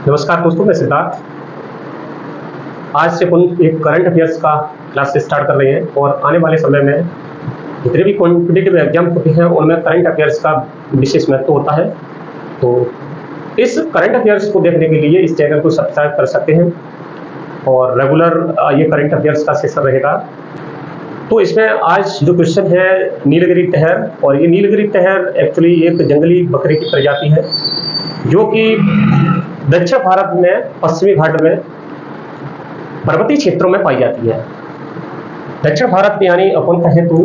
नमस्कार दोस्तों, मैं सिद्धार्थ। आज से अपन एक करंट अफेयर्स का क्लास स्टार्ट कर रहे हैं और आने वाले समय में जितने भी कॉम्पिटिटिव एग्जाम होते हैं उनमें करंट अफेयर्स का विशेष महत्व होता है। तो इस करंट अफेयर्स को देखने के लिए इस चैनल को सब्सक्राइब कर सकते हैं और रेगुलर ये करंट अफेयर्स का सेशन रहेगा। तो इसमें आज जो क्वेश्चन है नीलगिरी तहर, और ये नीलगिरी तहर एक्चुअली एक जंगली बकरी की प्रजाति है जो कि दक्षिण भारत में पश्चिमी घाट में पर्वतीय क्षेत्रों में पाई जाती है। दक्षिण भारत में यानी अपन कहें तो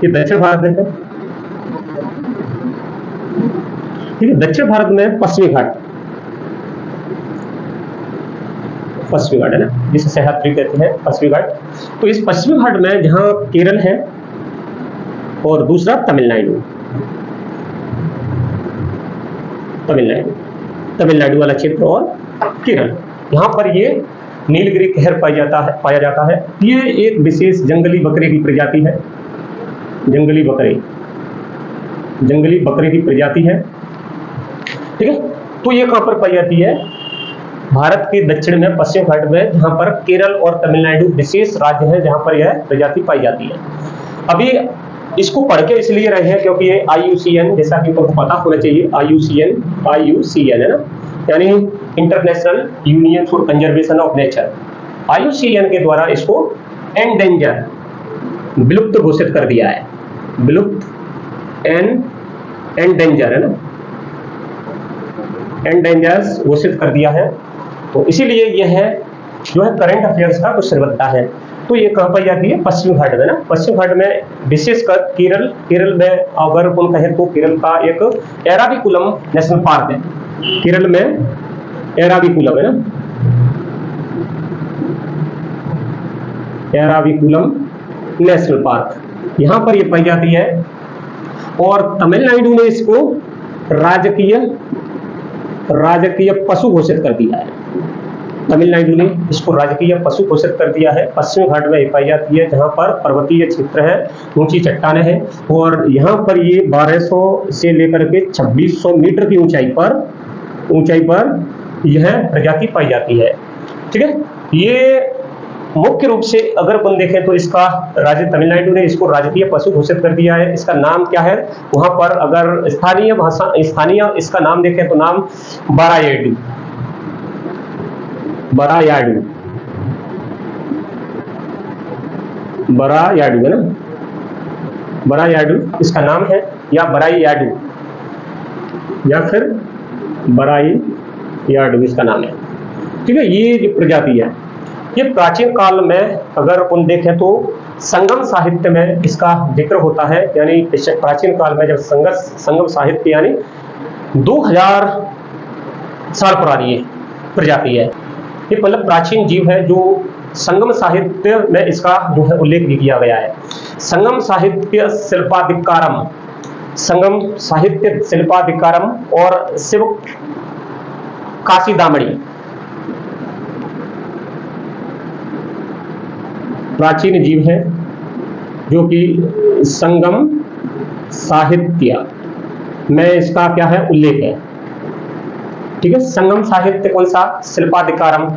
ये दक्षिण भारत है, ठीक है। दक्षिण भारत में पश्चिमी घाट है ना, जिसे सह्याद्री कहते हैं, पश्चिमी घाट। तो इस पश्चिमी घाट में जहां केरल है और दूसरा तमिलनाडु वाला क्षेत्र और केरल, यहाँ पर ये नीलगिरी तहर पाया जाता है। ये एक विशेष जंगली बकरी की प्रजाति है, जंगली बकरी की प्रजाति है, ठीक है। तो ये कहाँ पर पाई जाती है? भारत के दक्षिण में पश्चिम घाट में, जहाँ पर केरल और तमिलनाडु विशेष राज्य है जहाँ पर यह प्रजाति पाई जाती है। अभी इसको पढ़ के इसलिए रहे हैं क्योंकि ये IUCN, जैसा कि आपको पता होना चाहिए, IUCN है ना, यानी international union for conservation of nature. IUCN के द्वारा इसको एंडेंजर, विलुप्त घोषित कर दिया है। विलुप्त एंडेंजर है ना, एंडेंजर्स घोषित कर दिया है। तो इसीलिए यह है जो है करंट अफेयर्स का क्वेश्चन बनता है। तो ये कहाँ पाई जाती है? पश्चिम घाट में ना। पश्चिम घाट में विशेषकर केरल में अगर अपन कहें तो केरल का एक एराविकुलम नेशनल पार्क है। केरल में एराविकुलम है ना, एराविकुलम नेशनल पार्क, यहाँ पर ये पाई जाती है। और तमिलनाडु ने इसको राजकीय पशु घोषित कर दिया है। तमिलनाडु ने इसको राजकीय पशु घोषित कर दिया है। पश्चिमी घाट में पाई जाती है जहां पर पर्वतीय क्षेत्र है, ऊंची चट्टानें हैं, और यहाँ पर ये 1200 से लेकर के 2600 मीटर की ऊंचाई पर यह प्रजाति पाई जाती है, ठीक है। ये मुख्य रूप से अगर अपन देखें तो इसका तमिलनाडु ने इसको राजकीय पशु घोषित कर दिया है। इसका नाम क्या है? वहां पर अगर स्थानीय इसका नाम देखें तो नाम बरायाडू है ना, बरायाडू इसका नाम है, या बरायाडू या फिर बरायाडू इसका नाम है, ठीक है। ये जो प्रजाति है ये प्राचीन काल में अगर अपन देखें तो संगम साहित्य में इसका जिक्र होता है। यानी प्राचीन काल में जब संगम साहित्य, यानी 2000 साल पुरानी प्रजाति है ये, मतलब प्राचीन जीव है जो संगम साहित्य में इसका जो है उल्लेख भी किया गया है। संगम साहित्य शिल्पाधिकारम और शिव काशी दामड़ी प्राचीन जीव है जो कि संगम साहित्य में इसका क्या है उल्लेख है, ठीक है। संगम साहित्य कौन सा? शिल्पाधिकारम,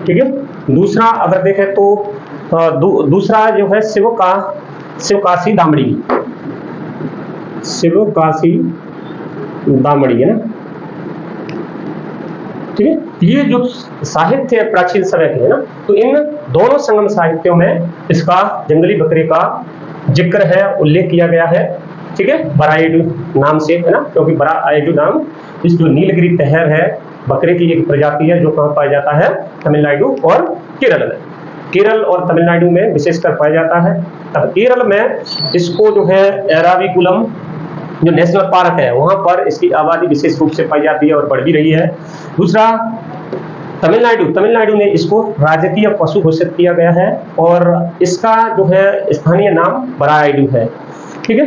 ठीक है। दूसरा अगर देखें तो दूसरा जो है शिवकाशी दामड़ी है ना, ठीक है। ये जो साहित्य है प्राचीन समय के है ना, तो इन दोनों संगम साहित्यों में इसका जंगली बकरी का जिक्र है, उल्लेख किया गया है, ठीक है, बरायाडू नाम से है ना, क्योंकि बरायाडू नाम इस जो नीलगिरी तहर है बकरे की एक प्रजाति है जो कहाँ पाया जाता है? तमिलनाडु और केरल में। केरल और तमिलनाडु में विशेषकर पाया जाता है। तब केरल में इसको जो है एराविकुलम जो नेशनल पार्क है वहां पर इसकी आबादी विशेष रूप से पाई जाती है और बढ़ भी रही है। दूसरा तमिलनाडु ने इसको राजकीय पशु घोषित किया गया है और इसका जो है स्थानीय नाम बरायाडू है, ठीक है।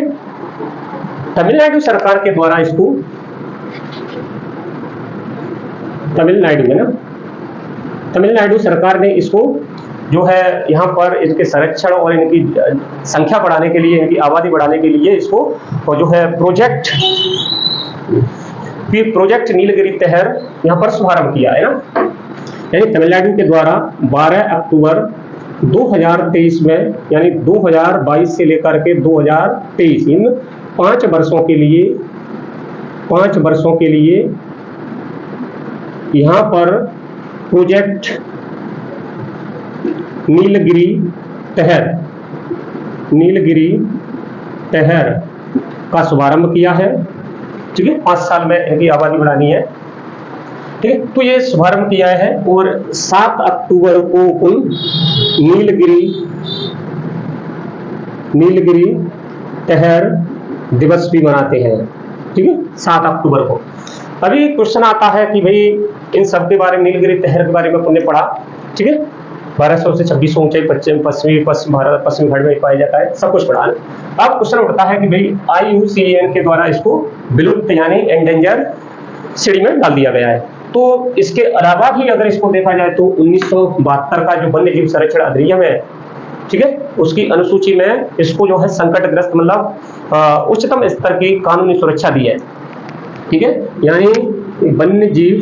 तमिलनाडु सरकार के द्वारा इसको तमिलनाडु है ना, तमिलनाडु सरकार ने इसको जो है यहाँ पर इनके संरक्षण और इनकी संख्या बढ़ाने के लिए, इनकी आबादी बढ़ाने के लिए इसको और जो है प्रोजेक्ट नीलगिरी तहर यहाँ पर शुभारंभ किया है ना। यानी तमिलनाडु के द्वारा 12 अक्टूबर 2023 में, यानी 2022 से लेकर के 2023 इन 5 वर्षों के लिए यहाँ पर प्रोजेक्ट नीलगिरी तहर का शुभारंभ किया है। ठीक है, 5 साल में इनकी आबादी बढ़ानी है। ठीक है, तो ये शुभारंभ किया है और 7 अक्टूबर को उन नीलगिरी तहर दिवस भी मनाते हैं। ठीक है, 7 अक्टूबर को। अभी क्वेश्चन आता है कि भाई इन सब के बारे में, नीलगिरी तहर के बारे में हमने पढ़ा। ठीक है, 1200 से 2600 ऊंचाई पश्चिम भारत, पश्चिमी घाट में पाया जाता है, सब कुछ पढ़ा। अब क्वेश्चन उठता है कि भाई IUCN के द्वारा इसको विलुप्त यानी एंडेंजर श्रेणी में डाल दिया गया है। तो इसके अलावा भी अगर इसको देखा जाए तो 1972 का जो वन्य जीव संरक्षण अधिनियम है, ठीक है, उसकी अनुसूची में इसको जो है संकटग्रस्त मतलब उच्चतम स्तर की कानूनी सुरक्षा दी है। ठीक है, यानी वन्य जीव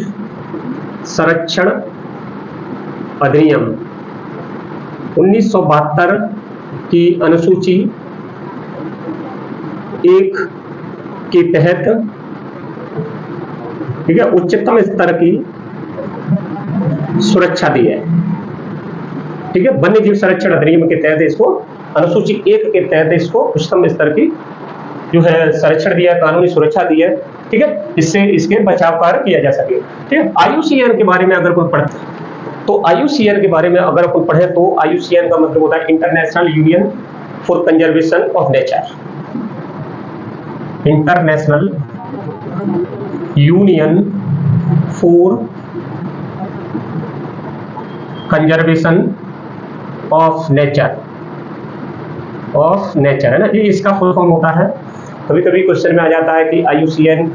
संरक्षण अधिनियम 1972 की अनुसूची 1 के तहत, ठीक है, उच्चतम स्तर की सुरक्षा दी है। ठीक है, वन्य जीव संरक्षण अधिनियम के तहत इसको, अनुसूची 1 के तहत इसको उच्चतम स्तर की जो है संरक्षण दिया है, कानूनी सुरक्षा दी है। ठीक है, इससे इसके बचाव कार्य किया जा सके। ठीक है, IUCN के बारे में अगर कोई पढ़ते तो IUCN के बारे में अगर कोई पढ़े तो IUCN का मतलब होता है international union for conservation of nature. International union for conservation of nature, है ना, ये इसका फुल फॉर्म होता है। कभी कभी क्वेश्चन में आ जाता है कि IUCN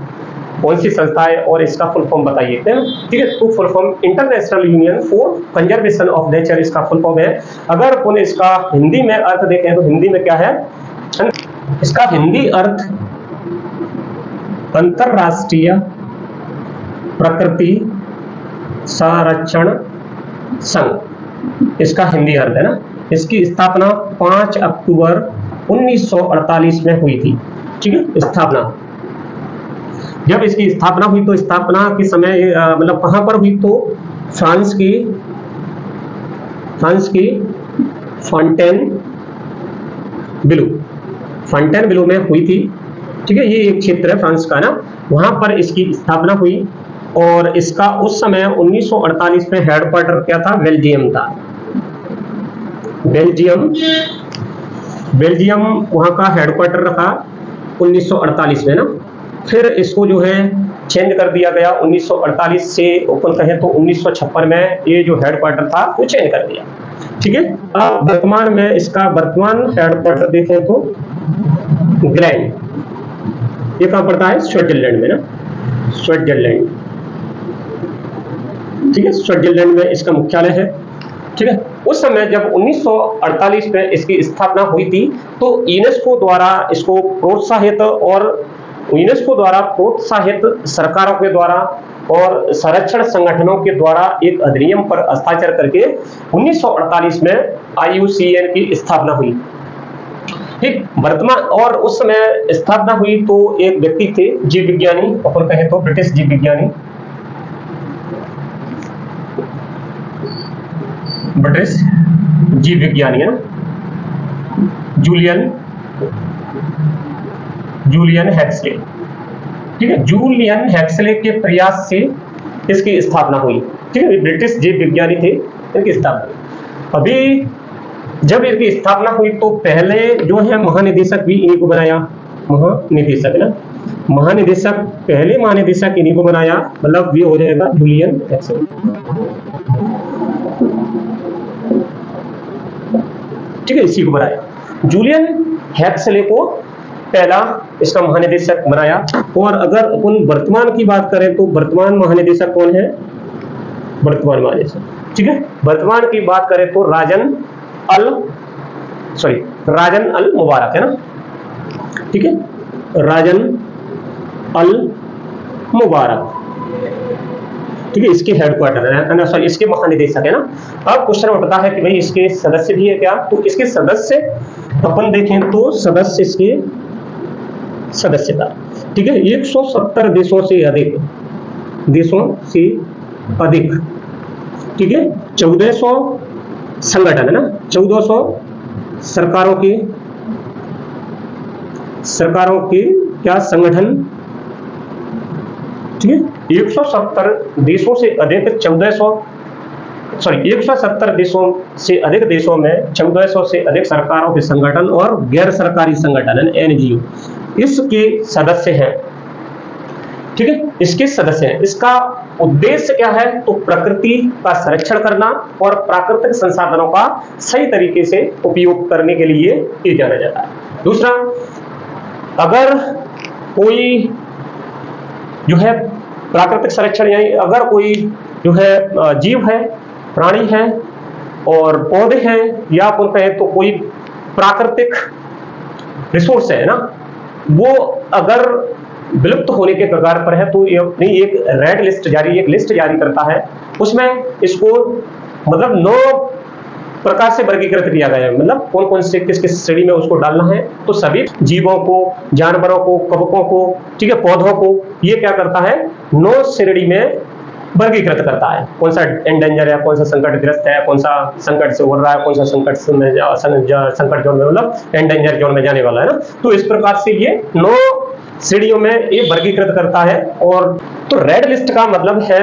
कौन सी संस्था है और इसका फुल फॉर्म बताइए। ठीक है, तो full form international union for conservation of nature इसका फुल फॉर्म है। अगर अपन इसका हिंदी में अर्थ देखें तो हिंदी में क्या है, इसका हिंदी अर्थ अंतरराष्ट्रीय प्रकृति संरक्षण संघ, इसका हिंदी अर्थ है ना। इसकी स्थापना 5 अक्टूबर 1948 में हुई थी। ठीक है, स्थापना, जब इसकी स्थापना हुई तो स्थापना के समय मतलब कहां पर हुई तो फ्रांस की फॉन्टेनब्लो में हुई थी। ठीक है, ये एक क्षेत्र है फ्रांस का ना, वहां पर इसकी स्थापना हुई और इसका उस समय 1948 में हेडक्वार्टर क्या था, बेल्जियम था। बेल्जियम वहां का हेडक्वार्टर रखा 1948 में ना। फिर इसको जो है चेंज कर दिया गया 1948 से, ओपन कहें तो 1956 में ये जो हेडक्वार्टर था वो चेंज कर दिया। ठीक है, अब वर्तमान में इसका वर्तमान हेडक्वार्टर देखें तो ग्लैंड, ये कहां पड़ता है, स्विट्जरलैंड में ना, स्विट्जरलैंड। ठीक है, स्विट्जरलैंड में इसका मुख्यालय है। ठीक है, उस समय जब 1948 में इसकी स्थापना हुई थी तो यूनेस्को द्वारा इसको प्रोत्साहित और यूनेस्को द्वारा प्रोत्साहित सरकारों के द्वारा और संरक्षण संगठनों के द्वारा एक अधिनियम पर हस्ताक्षर करके 1948 में IUCN की स्थापना हुई। ठीक, वर्तमान और उस समय स्थापना हुई तो एक व्यक्ति थे जीव विज्ञानी, अपन कहें तो ब्रिटिश जीव विज्ञानी, है ना, जूलियन हेक्सले। ठीक है, जूलियन हेक्सले के प्रयास से इसकी स्थापना हुई। ठीक है, ब्रिटिश जीव विज्ञानी थे, इनकी स्थापना। अभी जब इनकी स्थापना हुई तो पहले जो है महानिदेशक भी इन्हीं को बनाया, महानिदेशक ना, पहले महानिदेशक इन्हीं को बनाया, मतलब ये हो जाएगा जूलियन हेक्सले। ठीक है, इसी को बनाया, जूलियन हेक्सले को पहला इसका महानिदेशक बनाया। और अगर अपन वर्तमान की बात करें तो वर्तमान महानिदेशक कौन है, वर्तमान महानिदेशक ठीक है। वर्तमान की बात करें तो राजन अल मुबारक है ना, ठीक है, राजन अल मुबारक, ठीक है, इसके हेडक्वार्टर है, सॉरी इसके महानिदेशक है ना। अब क्वेश्चन उठता है कि भाई इसके सदस्य भी है क्या, तो इसके सदस्य अपन देखें तो सदस्य इसके सदस्यता, ठीक है, 170 देशों से अधिक, ठीक है, 1400 संगठन है ना, 1400 सरकारों की क्या संगठन, ठीक है, 170 देशों से अधिक 170 देशों से अधिक देशों में 1400 से अधिक सरकारों के संगठन और गैर सरकारी संगठन एनजीओ इसके सदस्य हैं, ठीक है, इसके सदस्य हैं। इसका उद्देश्य क्या है, तो प्रकृति का संरक्षण करना और प्राकृतिक संसाधनों का सही तरीके से उपयोग करने के लिए ये जाना जाता है। दूसरा, अगर कोई जो है प्राकृतिक संरक्षण, यानी अगर कोई जो है जीव है, प्राणी है और पौधे हैं, या अपन कहें तो कोई प्राकृतिक रिसोर्स है ना, वो अगर विलुप्त होने के कगार पर है, तो ये एक रेड लिस्ट जारी, एक लिस्ट जारी करता है, उसमें इसको मतलब 9 प्रकार से वर्गीकृत किया गया है, मतलब कौन कौन से किस किस श्रेणी में उसको डालना है। तो सभी जीवों को, जानवरों को, कवकों को, ठीक है, पौधों को ये क्या करता है, 9 श्रेणी में वर्गीकृत करता है, कौन सा एंडेंजर है, कौन सा संकटग्रस्त है, कौन सा संकट से उड़ रहा है, कौन सा संकट जोन में मतलब एंडेंजर जोन में जाने वाला है ना। तो इस प्रकार से ये 9 श्रेणियों में ये वर्गीकृत करता है। और तो रेड लिस्ट का मतलब है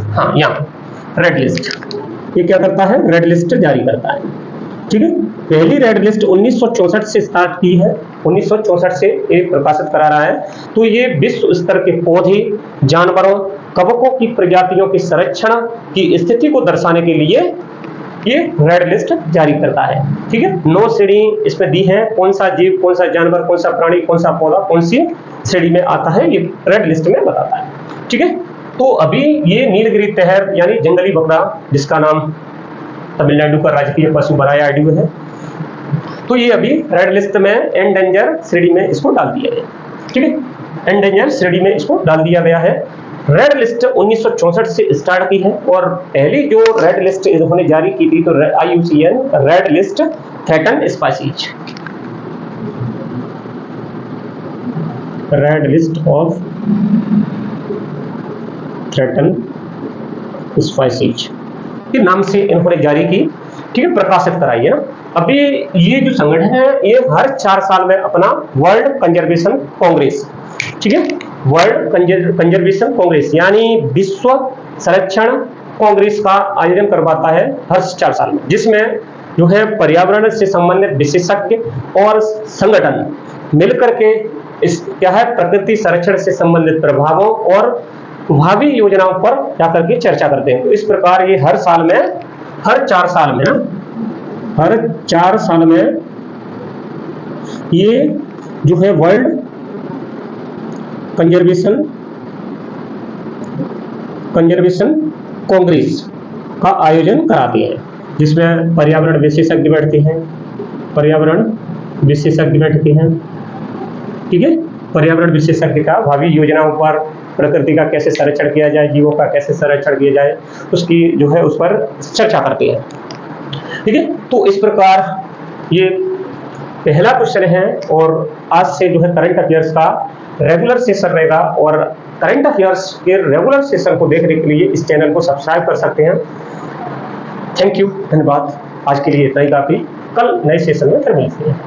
हाँ, यहाँ रेड लिस्ट ये क्या करता है, रेड लिस्ट जारी करता है, ठीक है। पहली रेड लिस्ट 1964 से स्टार्ट की है, 1964 से एक प्रकाशित करा रहा है। तो ये विश्व स्तर के पौधे, जानवरों, कवकों की प्रजातियों के संरक्षण की स्थिति को दर्शाने के लिए ये रेड लिस्ट जारी करता है, ठीक है। 9 श्रेणी इसमें दी है, कौन सा जीव, कौन सा जानवर, कौन सा प्राणी, कौन सा पौधा कौन सी श्रेणी में आता है, ये रेड लिस्ट में बताता है, ठीक है। तो अभी ये नीलगिरी तहर यानी जंगली बकरा, जिसका नाम तमिलनाडु का राजकीय पशु बरायाडू है, तो ये अभी रेड लिस्ट में एंडेंजर श्रेणी में इसको डाल दिया गया, ठीक है, एंडेंजर श्रेणी में इसको डाल दिया गया है। रेड लिस्ट 1964 से स्टार्ट की है, और पहली जो रेड लिस्ट इन्होंने जारी की थी तो IUCN red list threaten species, red list of threaten species के नाम से इन्होंने जारी की, ठीक है, प्रकाशित कराई है ना। अभी ये जो संगठन है ये हर 4 साल में अपना वर्ल्ड कंजर्वेशन कांग्रेस, ठीक है, वर्ल्ड कंजर्वेशन कांग्रेस यानी विश्व संरक्षण कांग्रेस का आयोजन करवाता है हर 4 साल में, जिसमें जो है पर्यावरण से संबंधित विशेषज्ञ और संगठन मिलकर के इस क्या है प्रकृति संरक्षण से संबंधित प्रभावों और भावी योजनाओं पर जाकर के चर्चा करते हैं। तो इस प्रकार ये हर 4 साल में ये जो है वर्ल्ड कंजर्वेशन कांग्रेस का आयोजन कराते हैं, जिसमें पर्यावरण विशेषज्ञ बैठते हैं, ठीक है, पर्यावरण विशेषज्ञ का भावी योजनाओं पर, प्रकृति का कैसे संरक्षण किया जाए, जीवों का कैसे संरक्षण किया जाए, उसकी जो है उस पर चर्चा करते हैं, ठीक है। तो इस प्रकार ये पहला क्वेश्चन है, और आज से जो है करंट अफेयर्स का रेगुलर सेशन रहेगा, और करंट अफेयर्स के रेगुलर सेशन को देखने के लिए इस चैनल को सब्सक्राइब कर सकते हैं। थैंक यू, धन्यवाद। आज के लिए इतना ही काफी, कल नए सेशन में फिर मिलते हैं।